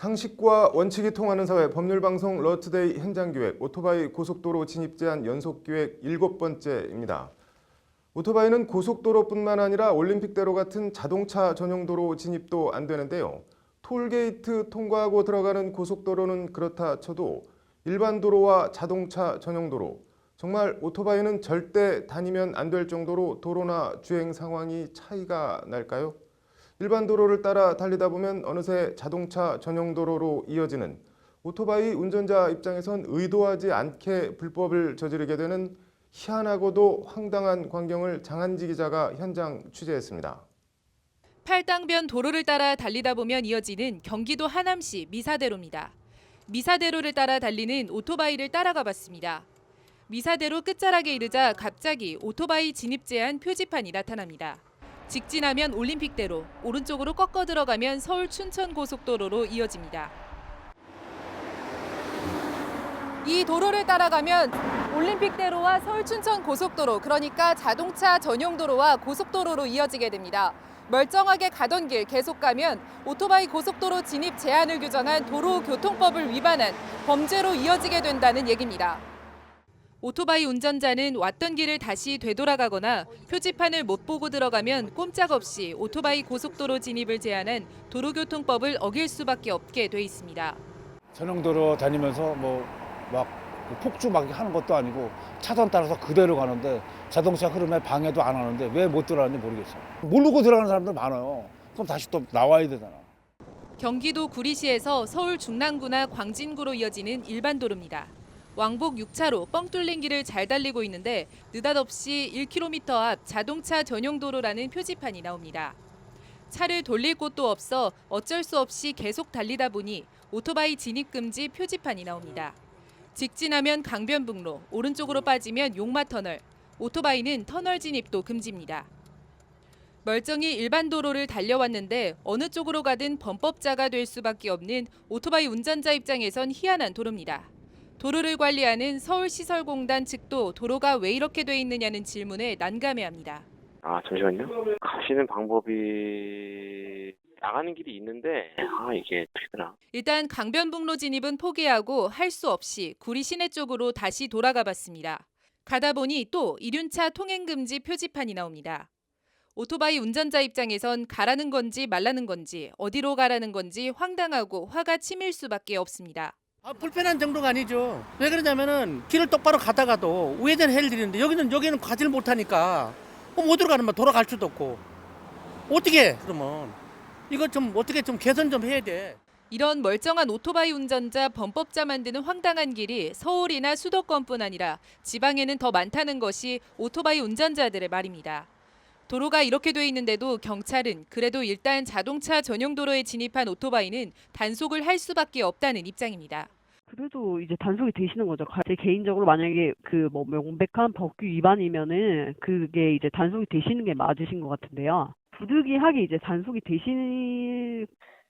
상식과 원칙이 통하는 사회 법률방송 러투데이 현장기획 오토바이 고속도로 진입 제한 연속기획 7번째입니다. 오토바이는 고속도로뿐만 아니라 올림픽대로 같은 자동차 전용도로 진입도 안 되는데요. 톨게이트 통과하고 들어가는 고속도로는 그렇다 쳐도 일반 도로와 자동차 전용도로, 정말 오토바이는 절대 다니면 안 될 정도로 도로나 주행 상황이 차이가 날까요? 일반 도로를 따라 달리다 보면 어느새 자동차 전용도로로 이어지는 오토바이 운전자 입장에선 의도하지 않게 불법을 저지르게 되는 희한하고도 황당한 광경을 장한지 기자가 현장 취재했습니다. 팔당변 도로를 따라 달리다 보면 이어지는 경기도 하남시 미사대로입니다. 미사대로를 따라 달리는 오토바이를 따라가 봤습니다. 미사대로 끝자락에 이르자 갑자기 오토바이 진입 제한 표지판이 나타납니다. 직진하면 올림픽대로, 오른쪽으로 꺾어 들어가면 서울 춘천 고속도로로 이어집니다. 이 도로를 따라가면 올림픽대로와 서울 춘천 고속도로, 그러니까 자동차 전용도로와 고속도로로 이어지게 됩니다. 멀쩡하게 가던 길 계속 가면 오토바이 고속도로 진입 제한을 규정한 도로교통법을 위반한 범죄로 이어지게 된다는 얘기입니다. 오토바이 운전자는 왔던 길을 다시 되돌아가거나 표지판을 못 보고 들어가면 꼼짝없이 오토바이 고속도로 진입을 제한한 도로교통법을 어길 수밖에 없게 돼 있습니다. 전용도로 다니면서 막 폭주 막 하는 것도 아니고 차선 따라서 그대로 가는데 자동차 흐름에 방해도 안 하는데 왜 못 들어가는지 모르겠어요. 모르고 들어가는 사람들 많아요. 그럼 다시 또 나와야 되잖아. 경기도 구리시에서 서울 중랑구나 광진구로 이어지는 일반 도로입니다. 왕복 6차로 뻥 뚫린 길을 잘 달리고 있는데 느닷없이 1km 앞 자동차 전용 도로라는 표지판이 나옵니다. 차를 돌릴 곳도 없어 어쩔 수 없이 계속 달리다 보니 오토바이 진입 금지 표지판이 나옵니다. 직진하면 강변북로, 오른쪽으로 빠지면 용마터널, 오토바이는 터널 진입도 금지입니다. 멀쩡히 일반 도로를 달려왔는데 어느 쪽으로 가든 범법자가 될 수밖에 없는 오토바이 운전자 입장에선 희한한 도로입니다. 도로를 관리하는 서울시설공단 측도 도로가 왜 이렇게 돼 있느냐는 질문에 난감해합니다. 잠시만요. 가시는 방법이 나가는 길이 있는데 이게 어떻게더라? 일단 강변북로 진입은 포기하고 할 수 없이 구리 시내 쪽으로 다시 돌아가 봤습니다. 가다 보니 또 이륜차 통행금지 표지판이 나옵니다. 오토바이 운전자 입장에선 가라는 건지 말라는 건지 어디로 가라는 건지 황당하고 화가 치밀 수밖에 없습니다. 불편한 정도가 아니죠. 왜 그러냐면은 길을 똑바로 가다가도 우회전 해야 되는데 여기는 가지를 못하니까 못 들어가는 말 돌아갈 수도 없고 어떻게 해, 그러면 이거 좀 어떻게 좀 개선 좀 해야 돼. 이런 멀쩡한 오토바이 운전자 범법자 만드는 황당한 길이 서울이나 수도권뿐 아니라 지방에는 더 많다는 것이 오토바이 운전자들의 말입니다. 도로가 이렇게 돼 있는데도 경찰은 그래도 일단 자동차 전용 도로에 진입한 오토바이는 단속을 할 수밖에 없다는 입장입니다. 그래도 이제 단속이 되시는 거죠. 제 개인적으로 만약에 명백한 법규 위반이면은 그게 이제 단속이 되시는 게 맞으신 것 같은데요. 부득이하게 이제 단속이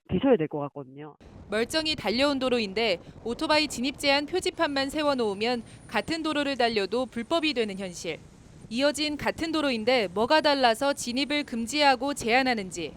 되셔야 될 것 같거든요. 멀쩡히 달려온 도로인데 오토바이 진입 제한 표지판만 세워놓으면 같은 도로를 달려도 불법이 되는 현실. 이어진 같은 도로인데 뭐가 달라서 진입을 금지하고 제한하는지.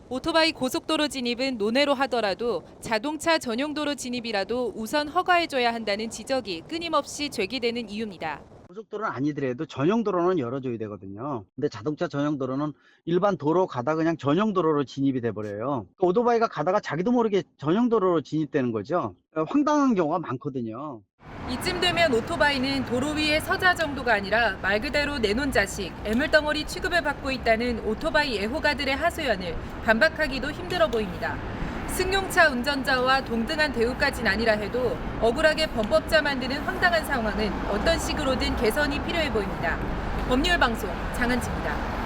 오토바이 고속도로 진입은 논외로 하더라도 자동차 전용도로 진입이라도 우선 허가해줘야 한다는 지적이 끊임없이 제기되는 이유입니다. 고속도로는 아니더라도 전용도로는 열어줘야 되거든요. 근데 자동차 전용도로는 일반 도로 가다 그냥 전용도로로 진입이 돼버려요. 오토바이가 가다가 자기도 모르게 전용도로로 진입되는 거죠. 황당한 경우가 많거든요. 이쯤 되면 오토바이는 도로 위에 서자 정도가 아니라 말 그대로 내놓은 자식, 애물덩어리 취급을 받고 있다는 오토바이 애호가들의 하소연을 반박하기도 힘들어 보입니다. 승용차 운전자와 동등한 대우까진 아니라 해도 억울하게 범법자 만드는 황당한 상황은 어떤 식으로든 개선이 필요해 보입니다. 법률방송 장한지입니다.